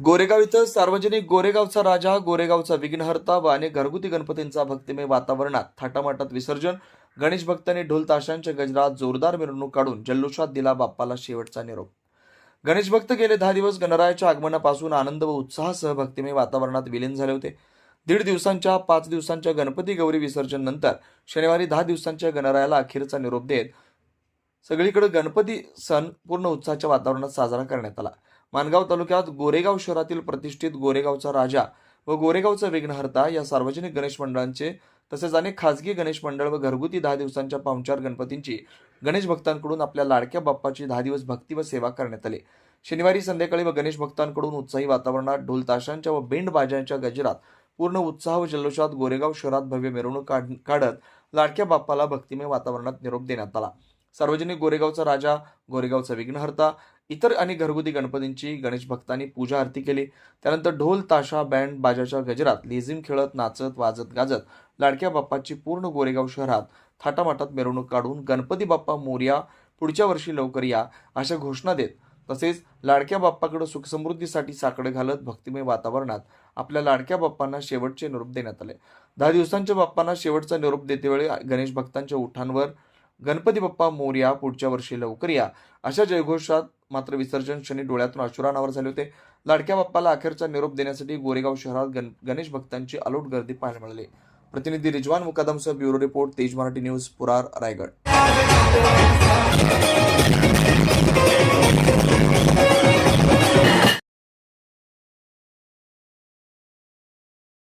गोरेगाव इथं सार्वजनिक गोरेगावचा राजा, गोरेगावचा विघ्नहर्ता व अनेक घरगुती गणपतींचा भक्तिमय वातावरणात थाटामाटात विसर्जन. गणेश भक्तांनी ढोल ताशांच्या गजरात जोरदार मिरवणूक काढून जल्लोषात दिला बाप्पाला शेवटचा निरोप. गणेश भक्त गेले 10 दिवस गणरायाच्या आगमनापासून आनंद व उत्साहासह भक्तिमय वातावरणात विलीन झाले होते. 5 दिवसांच्या गणपती गौरी विसर्जन नंतर शनिवारी 10 दिवसांच्या गणरायाला अखेरचा निरोप देत सगळीकडे गणपती सण पूर्ण उत्साहाच्या वातावरणात साजरा करण्यात आला. माणगाव तालुक्यात गोरेगाव शहरातील प्रतिष्ठित गोरेगावचा राजा व गोरेगावचा विघ्नहर्ता या सार्वजनिक गणेश मंडळांचे तसेच अनेक खासगी गणेश मंडळ व घरगुती 10 दिवसांच्या पाहुणचार गणपतींची गणेश भक्तांकडून आपल्या लाडक्या बाप्पाची 10 दिवस भक्ती व सेवा करण्यात आली. शनिवारी संध्याकाळी व गणेश भक्तांकडून उत्साही वातावरणात ढोल ताशांच्या व बेंड बाजांच्या गजरात पूर्ण उत्साह व जल्लोषात गोरेगाव शहरात भव्य मिरवणूक काढत लाडक्या बाप्पाला भक्तिमय वातावरणात निरोप देण्यात आला. सार्वजनिक गोरेगावचा राजा, गोरेगावचा विघ्नहर्ता, इतर आणि घरगुती गणपतींची गणेश भक्तांनी पूजा आरती केली. त्यानंतर ढोल ताशा बँड बाजाच्या गजरात लेझिम खेळत नाचत वाजत गाजत लाडक्या बाप्पाची पूर्ण गोरेगाव शहरात थाटामाटात मिरवणूक काढून गणपती बाप्पा मोरया, पुढच्या वर्षी लवकर या अशा घोषणा देत तसेच लाडक्या बाप्पाकडे सुखसमृद्धीसाठी साकडे घालत भक्तिमय वातावरणात आपल्या लाडक्या बाप्पांना शेवटचे निरोप देण्यात आले. 10 दिवसांच्या बाप्पांना शेवटचा निरोप देतेवेळी गणेश भक्तांच्या ओठांवर गणपती बाप्पा मोरया, पुढच्या वर्षी लवकर या अशा जयघोषात मात्र विसर्जन क्षणी डोळ्यातून अश्रू अनावर झाले होते. लाडक्या बाप्पाला अखेरचा निरोप देण्यासाठी गोरेगाव शहरात गणेश भक्तांची अलोट गर्दी पाहायला मिळाली. प्रतिनिधी रिजवान मुकादमसह ब्युरो रिपोर्ट, तेज मराठी न्यूज, पुरार, रायगड.